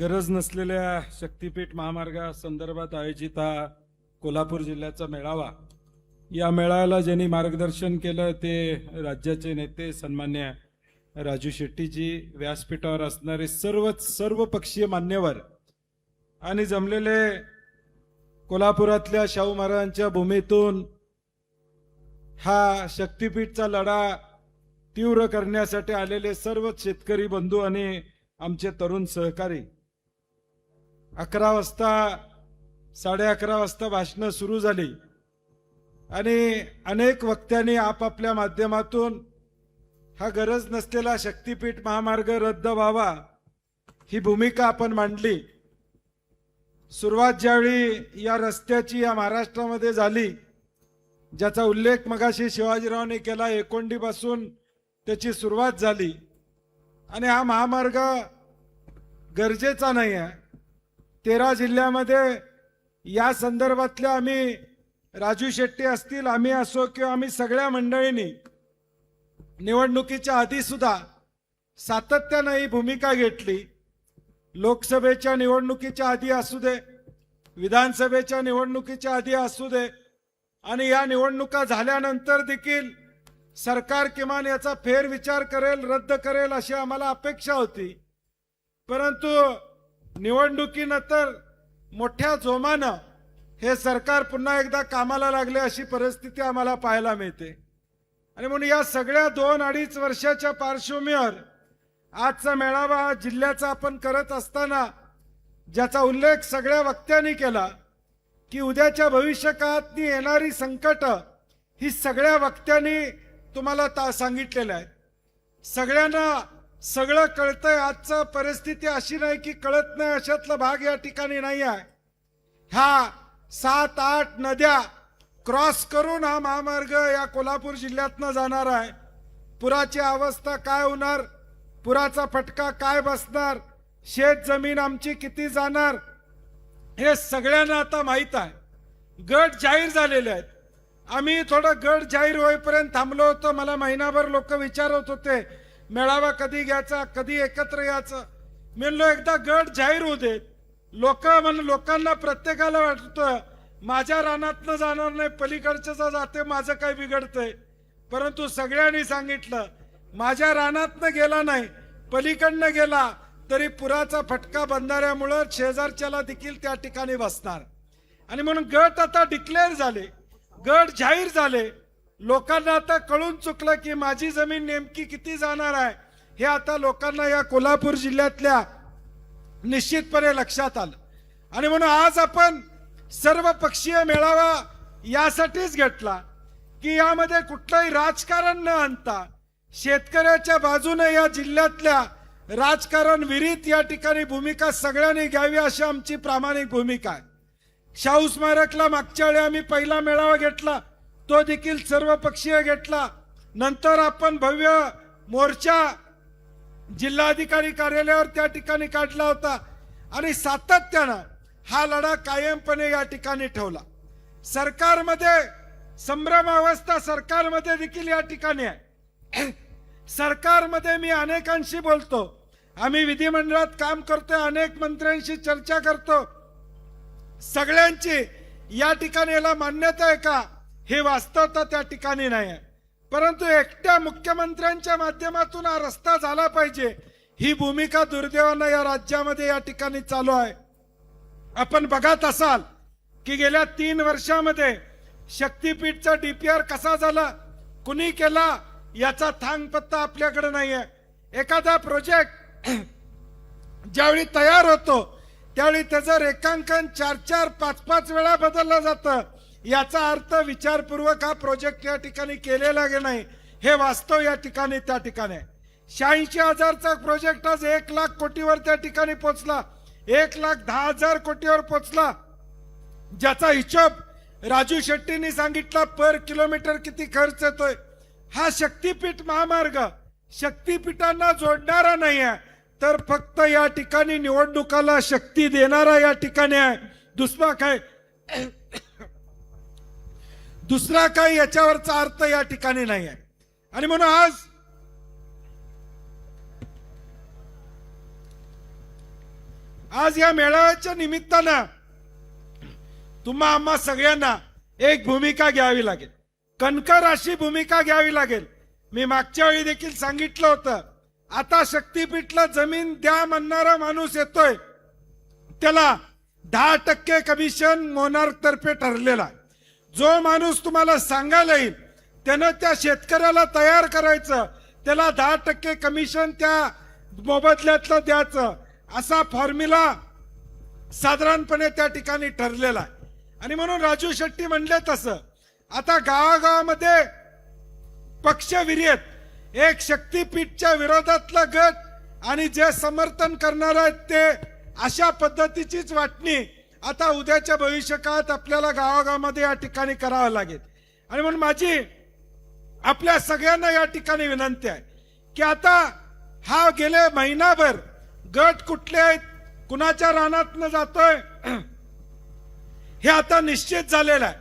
गरज नसलेल्या शक्तीपीठ महामार्गासंदर्भात आयोजित हा कोल्हापूर जिल्ह्याचा मेळावा, या मेळाव्याला ज्यांनी मार्गदर्शन केलं ते राज्याचे नेते सन्मान्य राजू शेट्टीजी, व्यासपीठावर असणारे सर्व पक्षीय मान्यवर आणि जमलेले कोल्हापुरातल्या शाहू महाराजांच्या भूमीतून हा शक्तीपीठचा लढा तीव्र करण्यासाठी आलेले सर्व शेतकरी बंधू आणि आमचे तरुण सहकारी. 11 वाजता 11:30 वाजता भाषणं सुरू झाली आणि अनेक वक्त्यांनी आपापल्या माध्यमातून हा गरज नसलेला शक्तीपीठ महामार्ग रद्द व्हावा ही भूमिका आपण मांडली. सुरुवात ज्यावेळी या रस्त्याची या महाराष्ट्रामध्ये झाली, ज्याचा उल्लेख मगाशी शिवाजीरावने केला, एकोंडीपासून त्याची सुरुवात झाली आणि हा महामार्ग गरजेचा नाही आहे. 13 जिल्ह्यामध्ये या संदर्भातल्या आम्ही राजू शेट्टी असतील, आम्ही असो किंवा आम्ही सगळ्या मंडळींनी निवडणुकीच्या आधी सुद्धा सातत्याने ही भूमिका घेतली. लोकसभेच्या निवडणुकीच्या आधी असू दे, विधानसभेच्या निवडणुकीच्या आधी असू दे आणि या निवडणुका झाल्यानंतर देखील सरकार किमान याचा फेरविचार करेल, रद्द करेल अशी आम्हाला अपेक्षा होती. परंतु निवडणुकीनंतर मोठ्या जोमानं हे सरकार पुन्हा एकदा कामाला लागले अशी परिस्थिती आम्हाला पाहायला मिळते. आणि म्हणून या सगळ्या 2-2.5 वर्षाच्या पार्श्वभूमीवर आजचा मेळावा जिल्ह्याचा आपण करत असताना ज्याचा उल्लेख सगळ्या वक्त्यांनी केला की उद्याच्या भविष्यकाळात येणारी संकट ही सगळ्या वक्त्यांनी तुम्हाला सांगितलेलं आहे. सगळ्यांना सगळं कळतंय. आजचं परिस्थिती अशी नाही की कळत नाही अशातला भाग या ठिकाणी नाही आहे. ह्या 7-8 नद्या क्रॉस करून हा महामार्ग या कोल्हापूर जिल्ह्यातनं जाणार आहे. पुराची अवस्था काय होणार, पुराचा फटका काय बसणार, शेत जमीन आमची किती जाणार, हे सगळ्यांना आता माहीत आहे. गट जाहीर झालेले आहेत. आम्ही थोडं गट जाहीर होईपर्यंत थांबलो होतो. मला महिनाभर लोक विचारत होते मेळावा कधी घ्यायचा, कधी एकत्र यायचं. मी म्हणलो एकदा गट जाहीर होऊ देत. लोकांना प्रत्येकाला वाटतं माझ्या रानातनं जाणार नाही, पलीकडचं जाते, माझं काय बिघडतंय. परंतु सगळ्यांनी सांगितलं माझ्या रानातनं गेला नाही, पलीकडनं गेला तरी पुराचा फटका बंधाऱ्यामुळं शेजारच्याला देखील त्या ठिकाणी बसणार. आणि म्हणून गट आता डिक्लेअर झाले, गट जाहीर झाले. लोकांना आता कळून चुकलं की माझी जमीन नेमकी किती जाणार आहे हे आता लोकांना या कोल्हापूर जिल्ह्यातल्या निश्चितपणे लक्षात आलं. आणि म्हणून आज आपण सर्व पक्षीय मेळावा यासाठीच घेतला की यामध्ये कुठलंही राजकारण न आणता शेतकऱ्याच्या बाजूने या जिल्ह्यातल्या राजकारण विरीत या ठिकाणी भूमिका सगळ्यांनी घ्यावी अशी आमची प्रामाणिक भूमिका आहे. शाहू स्मारकला मागच्या वेळी आम्ही पहिला मेळावा घेतला, तो देखील सर्व पक्षीय घेतला. नंतर आपण भव्य मोर्चा जिल्हाधिकारी कार्यालयावर त्या ठिकाणी काढला होता आणि सातत्यानं हा लढा कायमपणे या ठिकाणी ठेवला. सरकारमध्ये संभ्रमावस्था सरकारमध्ये देखील या ठिकाणी आहे. सरकारमध्ये मी अनेकांशी बोलतो, आम्ही विधिमंडळात काम करतोय, अनेक मंत्र्यांशी चर्चा करतो. सगळ्यांची या ठिकाणी याला मान्यता आहे का हे वास्तवता त्या ठिकाणी नाही आहे. परंतु एकट्या मुख्यमंत्र्यांच्या माध्यमातून हा रस्ता झाला पाहिजे ही भूमिका दुर्दैवानं या राज्यामध्ये या ठिकाणी चालू आहे. आपण बघत असाल की गेल्या 3 वर्षामध्ये शक्तीपीठचा डीपीआर कसा झाला, कुणी केला याचा थांगपत्ता आपल्याकडे नाही आहे. एखादा प्रोजेक्ट ज्यावेळी तयार होतो त्यावेळी त्याचं रेखांकन 4-4, 5-5 वेळा बदललं जातं. याचा अर्थ विचारपूर्वक हा प्रोजेक्ट या ठिकाणी केलेला नाही हे वास्तव या ठिकाणी त्या ठिकाणी आहे. 86,000चा प्रोजेक्ट आज 1 लाख कोटीवर त्या ठिकाणी पोहोचला, 1,10,000 कोटीवर पोहोचला. ज्याचा हिशोब राजू शेट्टींनी सांगितला पर किलोमीटर किती खर्च येतोय. हा शक्तीपीठ महामार्ग शक्तीपीठांना जोडणारा नाही आहे, तर फक्त या ठिकाणी निवडणुकाला शक्ती देणारा या ठिकाणी आहे. दुसरा काही याच्यावरचा अर्थ या ठिकाणी नाही आहे. आणि म्हणून आज या मेळाव्याच्या निमित्तानं तुम्हा आम्हा सगळ्यांना एक भूमिका घ्यावी लागेल, कणखर अशी भूमिका घ्यावी लागेल. मी मागच्या वेळी देखील सांगितलं होतं, आता शक्तीपीठला जमीन द्या म्हणणारा माणूस येतोय, त्याला 10% कमिशन मोनार्क तर्फे ठरलेला आहे. जो माणूस तुम्हाला सांगायला येईल त्यानं त्या शेतकऱ्याला तयार करायचं, त्याला 10% कमिशन त्या मोबदल्यातलं द्यायचं, असा फॉर्म्युला साधारणपणे त्या ठिकाणी ठरलेला आहे. आणि म्हणून राजू शेट्टी म्हणले तसं आता गावागावामध्ये पक्षविरहित एक शक्तीपीठच्या विरोधातला गट आणि जे समर्थन करणार आहेत ते अशा पद्धतीचीच वाटणी आता उद्याच्या भविष्यकाळात आपल्याला गावागावामध्ये या ठिकाणी करावं लागेल. आणि म्हणून माझी आपल्या सगळ्यांना या ठिकाणी विनंती आहे की आता हा गेले महिनाभर गट कुठले आहेत, कुणाच्या रानातनं जातोय हे आता निश्चित झालेलं आहे.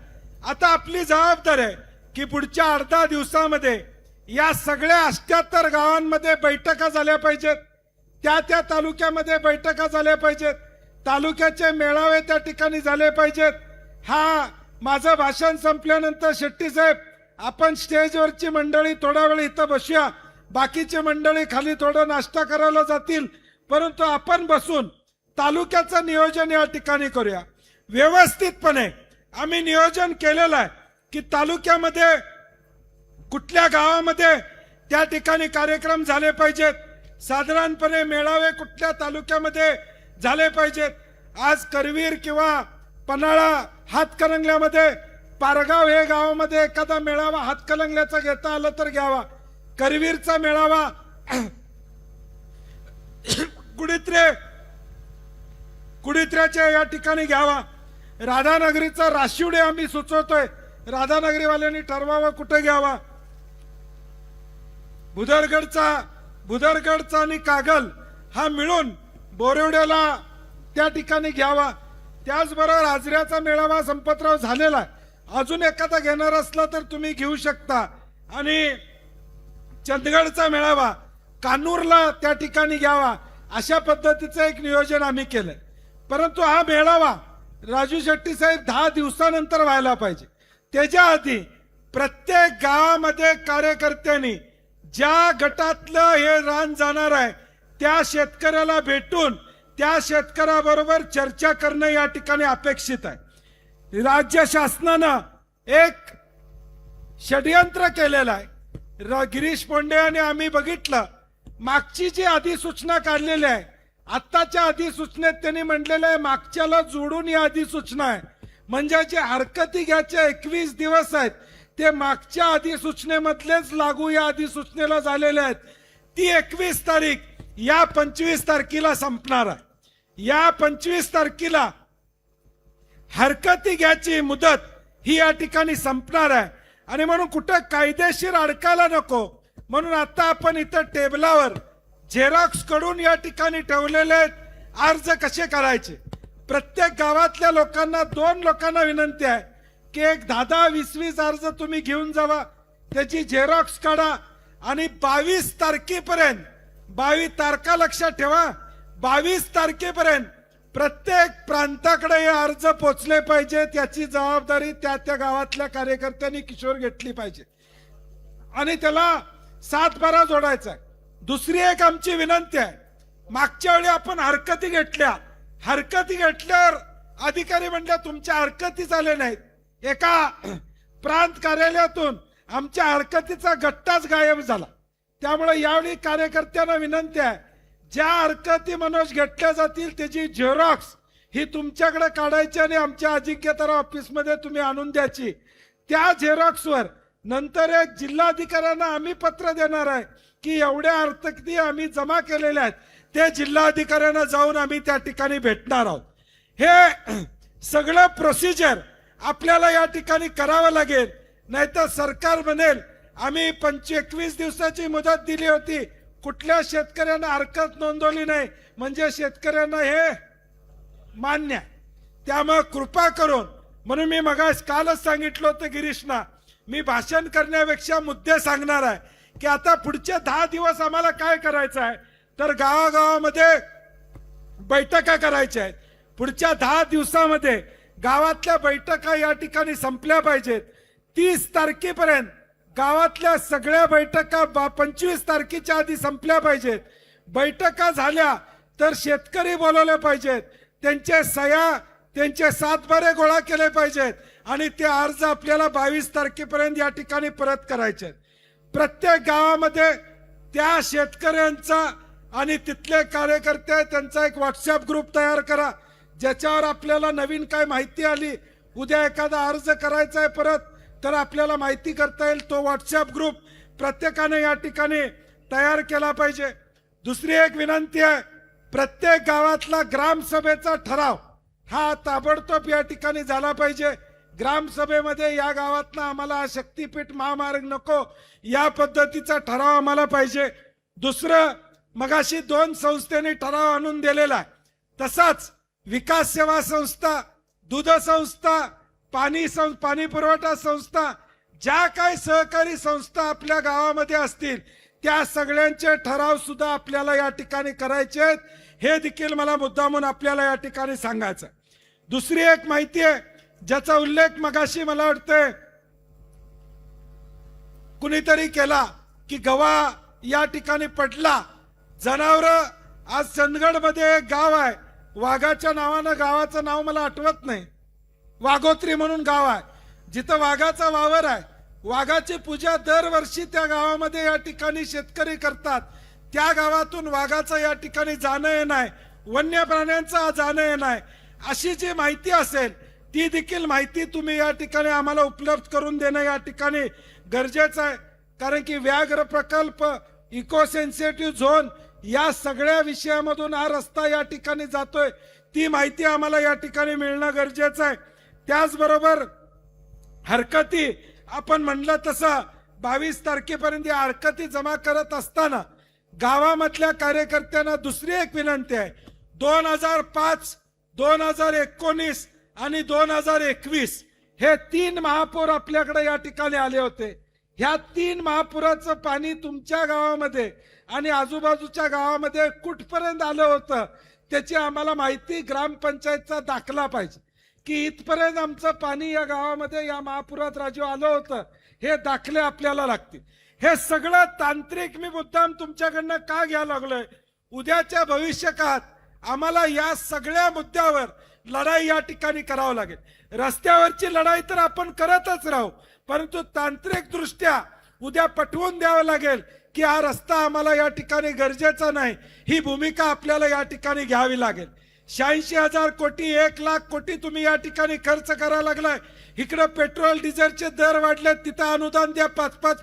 आता आपली जबाबदारी आहे की पुढच्या 8-10 दिवसामध्ये या सगळ्या 78 गावांमध्ये बैठका झाल्या पाहिजेत, त्या त्या तालुक्यामध्ये बैठका झाल्या पाहिजेत, तालुक्याचे मेळावे त्या ठिकाणी झाले पाहिजेत. हा माझं भाषण संपल्यानंतर शेट्टी साहेब आपण स्टेजवरची मंडळी थोडा वेळ इथं बसूया, बाकीची मंडळी खाली थोडं नाश्ता करायला जातील, परंतु आपण बसून तालुक्याचं नियोजन या ठिकाणी करूया. व्यवस्थितपणे आम्ही नियोजन केलेलं आहे की तालुक्यामध्ये कुठल्या गावामध्ये त्या ठिकाणी कार्यक्रम झाले पाहिजेत, साधारणपणे मेळावे कुठल्या तालुक्यामध्ये झाले पाहिजेत. आज करवीर किंवा पन्हाळा हातकणंगल्यामध्ये पारगाव हे गावामध्ये एखादा मेळावा हातकणंगल्याचा घेता आला तर घ्यावा, करवीरचा मेळावा कुडित्र्याच्या या ठिकाणी घ्यावा, राधानगरीचा राशिवडे आम्ही सुचवतोय, राधानगरीवाल्यांनी ठरवावं कुठे घ्यावा, भुदरगडचा आणि कागल हा मिळून बोरिवड्याला त्या ठिकाणी घ्यावा. त्याचबरोबर आजऱ्याचा मेळावा संपतराव झालेला आहे, अजून एखादा घेणार असला तर तुम्ही घेऊ शकता. आणि चंदगडचा मेळावा कान्नूरला त्या ठिकाणी घ्यावा, अशा पद्धतीचं एक नियोजन आम्ही केलंय. परंतु हा मेळावा राजू शेट्टी साहेब 10 दिवसानंतर व्हायला पाहिजे. त्याच्या आधी प्रत्येक गावामध्ये कार्यकर्त्यांनी ज्या गटातलं हे रान जाणार आहे त्या शेतकऱ्याला भेटून त्या शेतकऱ्याबरोबर चर्चा करणं या ठिकाणी अपेक्षित आहे. राज्य शासनानं एक षडयंत्र केलेलं आहे. गिरीश पोंडे आणि आम्ही बघितलं, मागची जी अधिसूचना काढलेली आहे, आत्ताच्या अधिसूचनेत त्यांनी म्हटलेलं आहे मागच्याला जोडून ही अधिसूचना आहे, म्हणजे जे हरकती घ्यायचे 21 दिवस आहेत ते मागच्या अधिसूचनेमधलेच लागू या अधिसूचनेला झालेले आहेत. ती 21 तारीख या 25 तारखेला संपणार आहे. या 25 तारखेला हरकती घ्यायची मुदत ही या ठिकाणी संपणार आहे. आणि म्हणून कुठं कायदेशीर अडकायला नको म्हणून आता आपण इथं टेबलावर झेरॉक्स कडून या ठिकाणी ठेवलेले अर्ज कसे करायचे. प्रत्येक गावातल्या लोकांना 2 लोकांना विनंती आहे की एक 10-20 अर्ज तुम्ही घेऊन जावा, त्याची झेरॉक्स काढा आणि 22 तारखेपर्यंत 22 तारखा लक्षात ठेवा, 22 तारखेपर्यंत प्रत्येक प्रांताकडे हे अर्ज पोचले पाहिजेत. याची जबाबदारी त्या त्या गावातल्या कार्यकर्त्यांनी किशोर घेतली पाहिजे आणि त्याला 7-12 जोडायचा आहे. दुसरी एक आमची विनंती आहे, मागच्या वेळी आपण हरकती घेतल्यावर अधिकारी म्हणले तुमच्या हरकती झाले नाहीत. एका प्रांत कार्यालयातून आमच्या हरकतीचा गट्टाच गायब झाला. त्यामुळे यावेळी कार्यकर्त्यांना विनंती आहे, ज्या हरकती मनोज घेतल्या जातील त्याची झेरॉक्स ही तुमच्याकडे काढायची आणि आमच्या अजिंक्यतारा ऑफिसमध्ये तुम्ही आणून द्यायची. त्या झेरॉक्सवर नंतर एक जिल्हाधिकाऱ्यांना आम्ही पत्र देणार आहे की एवढ्या हरकती आम्ही जमा केलेल्या आहेत, ते जिल्हाधिकाऱ्यांना जाऊन आम्ही त्या ठिकाणी भेटणार आहोत. हे सगळं प्रोसिजर आपल्याला या ठिकाणी करावं लागेल, नाहीतर सरकार म्हणेल आम्ही 21 दिवसाची मुदत दिली होती, कुठल्या शेतकऱ्यांना हरकत नोंदवली नाही, म्हणजे शेतकऱ्यांना हे मान्य. त्यामुळे कृपा करून, म्हणून मी कालच सांगितलं होतं गिरीशना, मी भाषण करण्यापेक्षा मुद्दे सांगणार आहे की आता पुढचे 10 दिवस आम्हाला काय करायचं आहे तर गावागावामध्ये बैठका करायच्या आहेत. पुढच्या 10 दिवसामध्ये गावातल्या बैठका या ठिकाणी संपल्या पाहिजेत. 30 तारखेपर्यंत गावातल्या सगळ्या बैठका 25 तारखेच्या आधी संपल्या पाहिजेत. बैठका झाल्या तर शेतकरी बोलवले पाहिजेत, त्यांचे सह्या त्यांचे सातबारे गोळा केले पाहिजेत आणि ते अर्ज आपल्याला 22 तारखेपर्यंत या ठिकाणी परत करायचे आहेत. प्रत्येक गावामध्ये त्या शेतकऱ्यांचा आणि तिथले कार्यकर्ते त्यांचा एक व्हॉट्सअप ग्रुप तयार करा, ज्याच्यावर आपल्याला नवीन काय माहिती आली, उद्या एखादा अर्ज करायचा आहे परत, तर आपल्याला माहिती करता येईल. तो व्हॉट्सअप ग्रुप प्रत्येकाने या ठिकाणी तयार केला पाहिजे. दुसरी एक विनंती आहे, प्रत्येक गावातला ग्रामसभेचा ठराव हा ताबडतोब या ठिकाणी झाला पाहिजे. ग्रामसभेमध्ये या गावातला आम्हाला हा शक्तीपीठ महामार्ग नको, या पद्धतीचा ठराव आम्हाला पाहिजे. दुसरं, मगाशी 2 संस्थेने ठराव आणून दिलेला आहे, तसाच विकास सेवा संस्था, दूध संस्था, पाणी पुरवठा संस्था, ज्या काही सहकारी संस्था आपल्या गावामध्ये असतील त्या सगळ्यांचे ठराव सुद्धा आपल्याला या ठिकाणी करायचे आहेत. हे देखील मला मुद्दामून आपल्याला या ठिकाणी सांगायचं. दुसरी एक माहिती आहे ज्याचा उल्लेख मगाशी मला वाटतंय कुणीतरी केला की गवा या ठिकाणी पडला. जनावर, आज चंदगड मध्ये एक गाव आहे, वाघाच्या नावानं, गावाचं नाव मला आठवत नाही, वाघोत्री म्हणून गाव आहे, जिथं वाघाचा वावर आहे. वाघाची पूजा दरवर्षी त्या गावामध्ये या ठिकाणी शेतकरी करतात. त्या गावातून वाघाचं या ठिकाणी जाणं येणं आहे, वन्य प्राण्यांचं जाणं येणं आहे. अशी जी माहिती असेल ती देखील माहिती तुम्ही या ठिकाणी आम्हाला उपलब्ध करून देणं या ठिकाणी गरजेचं आहे. कारण की व्याघ्र प्रकल्प, इको सेन्सिटिव्ह झोन, या सगळ्या विषयामधून हा रस्ता या ठिकाणी जातोय, ती माहिती आम्हाला या ठिकाणी मिळणं गरजेचं आहे. त्याचबरोबर हरकती, आपण म्हणलं तसं 22 तारखेपर्यंत या हरकती जमा करत असताना गावामधल्या कार्यकर्त्यांना दुसरी एक विनंती आहे. 2005, 2019 आणि 2021 हे 3 महापूर आपल्याकडे या ठिकाणी आले होते. ह्या 3 महापुराचं पाणी तुमच्या गावामध्ये आणि आजूबाजूच्या गावामध्ये कुठपर्यंत आलं होतं त्याची आम्हाला माहिती, ग्रामपंचायतचा दाखला पाहिजे की इथपर्यंत आमचं पाणी या गावामध्ये या महापुरात राजू आलं होतं, हे दाखले आपल्याला लागतील. हे सगळं तांत्रिक मी मुद्दाम तुमच्याकडनं का घ्यायला लागलोय, उद्याच्या भविष्यकाळात आम्हाला या सगळ्या मुद्द्यावर लढाई या ठिकाणी करावं लागेल. रस्त्यावरची लढाई तर आपण करतच राहू, परंतु तांत्रिक दृष्ट्या उद्या पटवून द्यावं लागेल की हा रस्ता आम्हाला या ठिकाणी गरजेचा नाही. ही भूमिका आपल्याला या ठिकाणी घ्यावी लागेल. 86,000 कोटी, 1,00,000 कोटी तुम्ही या ठिकाणी खर्च करायला लागलाय. इकडे पेट्रोल डिझेलचे दर वाढले, तिथं अनुदान द्या 5-5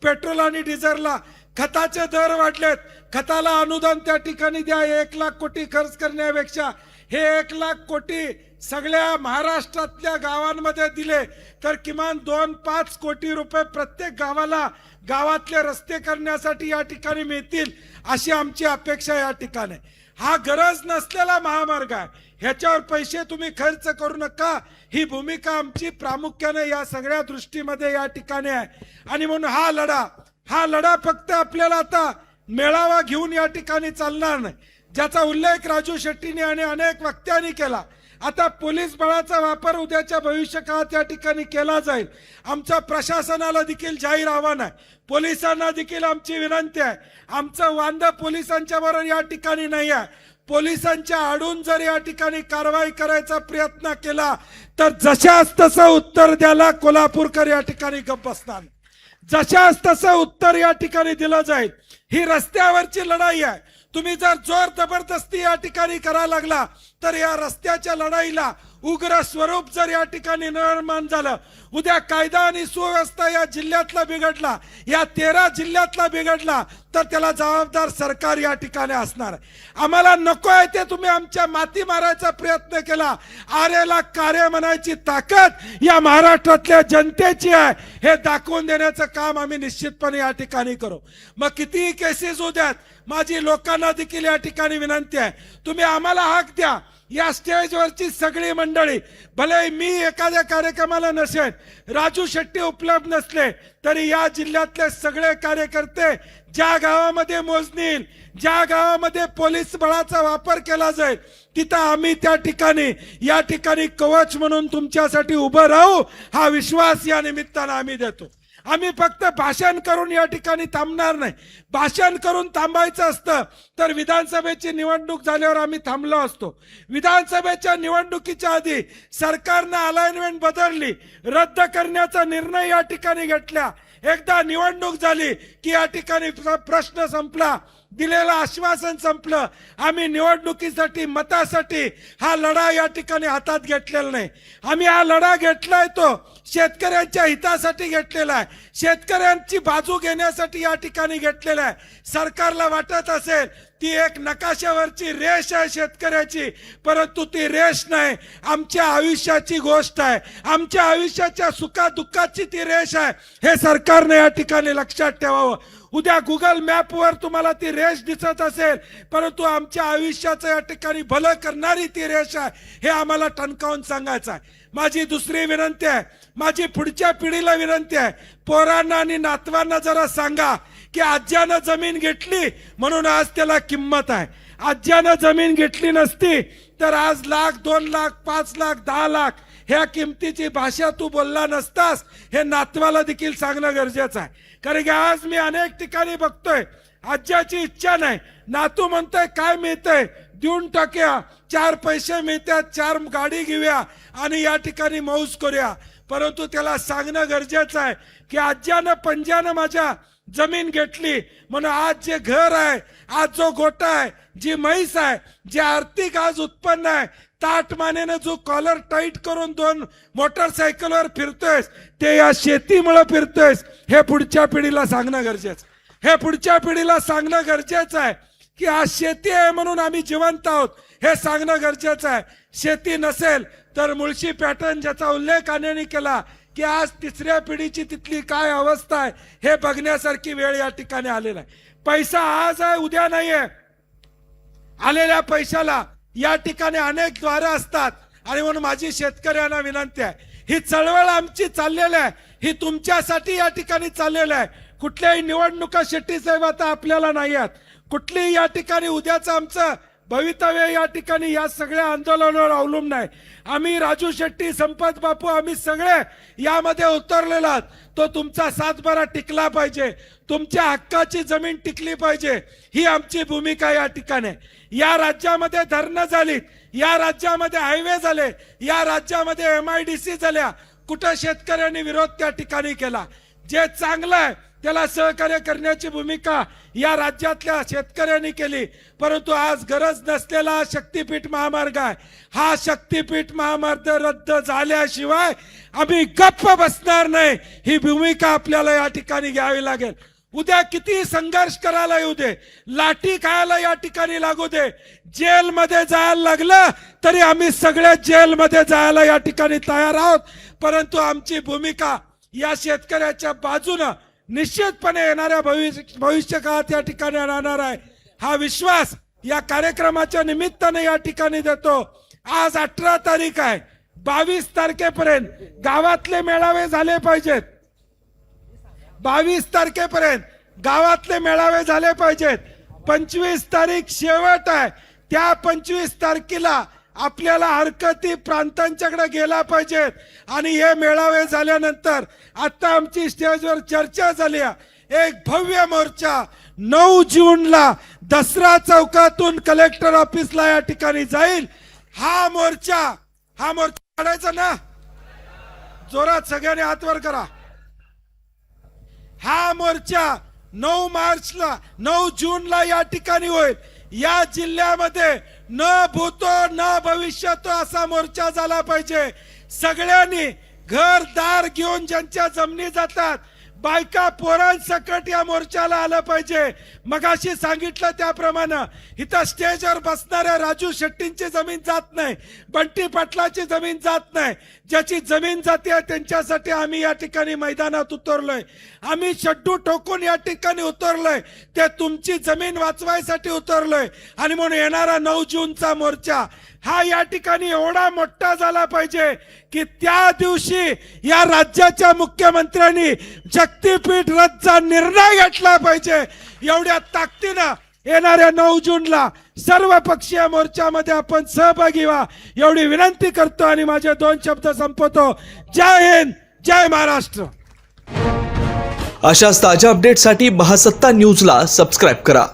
पेट्रोल आणि डिझेलला. खताचे दर वाढलेत, खताला अनुदान त्या ठिकाणी द्या. 1,00,000 कोटी खर्च करण्यापेक्षा हे 1,00,000 कोटी सगळ्या महाराष्ट्रातल्या गावांमध्ये दिले तर किमान 2-5 कोटी रुपये प्रत्येक गावाला गावातले रस्ते करण्यासाठी या ठिकाणी मिळतील, अशी आमची अपेक्षा या ठिकाणी. हा गरज नसलेला महामार्ग आहे, ह्याच्यावर पैसे तुम्ही खर्च करू नका, ही भूमिका आमची प्रामुख्याने या सगळ्या दृष्टीमध्ये या ठिकाणी आहे. आणि म्हणून हा लढा फक्त आपल्याला आता मेळावा घेऊन या ठिकाणी चालणार नाही, ज्याचा उल्लेख राजू शेट्टीने आणि अनेक वक्त्यांनी केला. आता पोलीस बळाचा वापर उद्याच्या भविष्यकाळात या ठिकाणी केला जाईल. आमच्या प्रशासनाला देखील जाहीर आव्हान आहे, पोलिसांना देखील आमची विनंती आहे. आमचं वांद पोलिसांच्या बरोबर या ठिकाणी नाही आहे. पोलिसांच्या आडून जर या ठिकाणी कारवाई करायचा प्रयत्न केला तर जशास तसं उत्तर द्यायला कोल्हापूरकर या ठिकाणी गप्प बसणार. जशास तसं उत्तर या ठिकाणी दिलं जाईल. ही रस्त्यावरची लढाई आहे. तुम्ही जर जोर जबरदस्ती या ठिकाणी करायला लागला तर या रस्त्याच्या लढाईला उग्र स्वरूप जर या ठिकाणी निर्माण झालं, उद्या कायदा आणि सुव्यवस्था या जिल्ह्यातला बिघडला, या 13 जिल्ह्यातला बिघडला, तर त्याला जबाबदार सरकार या ठिकाणी असणार. आम्हाला नको आहे ते तुम्ही आमच्या माती मारायचा प्रयत्न केला. आरेला कार्य म्हणायची ताकद या महाराष्ट्रातल्या जनतेची आहे, हे दाखवून देण्याचं काम आम्ही निश्चितपणे या ठिकाणी करू. मग कितीही केसेस होऊ द्यात, माझी लोकांना देखील या ठिकाणी विनंती आहे, तुम्ही आम्हाला हाक द्या. या स्टेजवरची सगळी मंडळी, भले मी एखाद्या कार्यक्रमाला नसेल, राजू शेट्टी उपलब्ध नसले तरी या जिल्ह्यातले सगळे कार्यकर्ते ज्या गावामध्ये मोजणी येईल, ज्या गावामध्ये पोलीस बळाचा वापर केला जाईल, तिथं आम्ही त्या ठिकाणी या ठिकाणी कवच म्हणून तुमच्यासाठी उभं राहू, हा विश्वास या निमित्तानं आम्ही देतो. आम्ही फक्त भाषण करून या ठिकाणी थांबणार नाही. भाषण करून थांबायचं असतं तर विधानसभेची निवडणूक झाल्यावर आम्ही थांबलो असतो. विधानसभेच्या निवडणुकीच्या आधी सरकारनं अलाइनमेंट बदलली, रद्द करण्याचा निर्णय या ठिकाणी घेतला. एकदा निवडणूक झाली की या ठिकाणी प्रश्न संपला, दिलेलं आश्वासन संपलं. आम्ही निवडणुकीसाठी, मतासाठी हा लढा या ठिकाणी हातात घेतलेला नाही. आम्ही हा लढा घेतलाय तो शेतकऱ्यांच्या हितासाठी घेतलेला आहे, शेतकऱ्यांची बाजू घेण्यासाठी या ठिकाणी घेतलेला आहे. सरकारला वाटत असेल ती एक नकाशावरची रेष आहे शेतकऱ्याची, परंतु ती रेष नाही, आमच्या आयुष्याची गोष्ट आहे, आमच्या आयुष्याच्या सुखादुःखाची ती रेष आहे. हे सरकारने या ठिकाणी लक्षात ठेवावं. उद्या गुगल मॅपवर तुम्हाला ती रेष दिसत असेल, परंतु आमच्या आयुष्याचं या ठिकाणी भलं करणारी ती रेष आहे, हे आम्हाला ठणकावून सांगायचं आहे. माझी दुसरी विनंती आहे, माझी पुढच्या पिढीला विनंती आहे, पोरांना आणि नातवांना जरा सांगा की आज्यानं जमीन घेतली म्हणून आज त्याला किंमत आहे. आज्यानं जमीन घेतली नसती तर आज 1,00,000, 2,00,000, 5,00,000, 10,00,000 ह्या किमतीची भाषा तू बोलला नसतास, हे नातवाला देखील सांगणं गरजेचं आहे. कारण की आज मी अनेक ठिकाणी बघतोय, आज्याची इच्छा नाही, नातू म्हणतोय काय मिळतंय देऊन टाकूया, 4 पैसे मिळतात, 4 गाडी घेऊया आणि या ठिकाणी मौज करूया. परंतु त्याला सांगणं गरजेचं आहे की आज्यानं पंजानं माझ्या जमीन घेतली म्हणून आज जे घर आहे, आज जो गोटा आहे, जी म्हैस आहे, जे आर्थिक आज उत्पन्न आहे, ताटमानेनं जो कॉलर टाईट करून 2 मोटरसायकलवर फिरतोयस, ते या शेतीमुळे फिरतोयस, हे पुढच्या पिढीला सांगणं गरजेचं. हे पुढच्या पिढीला सांगणं गरजेचं आहे की आज शेती आहे म्हणून आम्ही जिवंत आहोत, हे सांगणं गरजेचं आहे. शेती नसेल तर मुळशी पॅटर्न ज्याचा उल्लेख अनेनी केला की आज 3ऱ्या पिढीची तिथली काय अवस्था आहे हे बघण्यासारखी वेळ या ठिकाणी आलेला आहे. पैसा आज आहे, उद्या नाही आहे. आलेल्या पैशाला या ठिकाणी अनेक द्वार असतात आणि म्हणून माझी शेतकऱ्यांना विनंती आहे, ही चळवळ आमची चाललेली आहे, ही तुमच्यासाठी या ठिकाणी चाललेली आहे. कुठल्याही निवडणुका शेट्टी साहेब आता आपल्याला नाही आहेत, कुठलीही या ठिकाणी उद्याचं आमचं भवितव्य या ठिकाणी या सगळ्या आंदोलनावर अवलंबून आहे. आम्ही राजू शेट्टी, संपत बापू, आम्ही सगळे यामध्ये उतरलेलो आहोत. तो तुमचा सातबारा टिकला पाहिजे, तुमच्या हक्काची जमीन टिकली पाहिजे, ही आमची भूमिका या ठिकाणी. या राज्यामध्ये धरणं झालीत, या राज्यामध्ये हायवे झाले, या राज्यामध्ये MIDC झाल्या, कुठं शेतकऱ्यांनी विरोध त्या ठिकाणी केला. जे चांगलं आहे त्याला सहकार्य करण्याची भूमिका या राज्यातल्या शेतकऱ्यांनी केली. परंतु आज गरज नसलेला शक्तीपीठ महामार्ग आहे, हा शक्तीपीठ महामार्ग रद्द झाल्याशिवाय आम्ही गप्प बसणार नाही, ही भूमिका आपल्याला या ठिकाणी घ्यावी लागेल. उद्या किती संघर्ष करायला येऊ दे, लाठी खायला या ठिकाणी लागू दे, जेलमध्ये जायला लागलं तरी आम्ही सगळे जेलमध्ये जायला या ठिकाणी तयार आहोत. परंतु आमची भूमिका या शेतकऱ्याच्या बाजूनं निश्चितपणे येणाऱ्या भविष्य काळात या ठिकाणी राहणार आहे, हा विश्वास या कार्यक्रमाच्या निमित्ताने या ठिकाणी देतो. आज 18 तारीख आहे, 22 तारखेपर्यंत गावातले मेळावे झाले पाहिजेत. 22 तारखेपर्यंत गावातले मेळावे झाले पाहिजेत. 25 तारीख शेवट आहे, त्या 25 तारखेला आपल्याला हरकती प्रांतांच्याकडे गेला पाहिजेत आणि हे मेळावे झाल्यानंतर आता आमची स्टेजवर चर्चा झाली आहे, एक भव्य मोर्चा 9 जूनला दसरा चौकातून कलेक्टर ऑफिसला या ठिकाणी जाईल. हा मोर्चा काढायचा ना, जोरात सगळ्यांनी हात वर करा. हा मोर्चा 9 मार्चला 9 जूनला या ठिकाणी होईल. या जिल्ह्यामध्ये न भूतो न भविष्यतो असा मोर्चा झाला पाहिजे. सगळ्यांनी घरदार घेऊन ज्यांच्या जमिनी जातात, बायका पोरांसकट या मोर्चाला आलं पाहिजे. मगाशी सांगितलं त्याप्रमाणे इथं स्टेजवर बसणाऱ्या राजू शेट्टींची जमीन जात नाही, बंटी पाटलाची जमीन जात नाही. ज्याची जमीन जाते त्यांच्यासाठी आम्ही या ठिकाणी मैदानात उतरलोय, आम्ही शड्डू ठोकून या ठिकाणी उतरलोय, ते तुमची जमीन वाचवायसाठी उतरलोय. आणि म्हणून येणारा 9 जूनचा मोर्चा हा या ठिकाणी एवढा मोठा झाला पाहिजे की त्या दिवशी या राज्याच्या मुख्यमंत्र्यांनी शक्तीपीठ रद्दचा निर्णय घेतला पाहिजे. एवढ्या ताकदीनं येणाऱ्या 9 जूनला सर्व पक्षीय मोर्चामध्ये आपण सहभागी व्हा एवढी विनंती करतो आणि माझे 2 शब्द संपवतो. जय हिंद, जय महाराष्ट्र. अशाच ताज्या अपडेटसाठी महासत्ता न्यूजला सबस्क्राईब करा.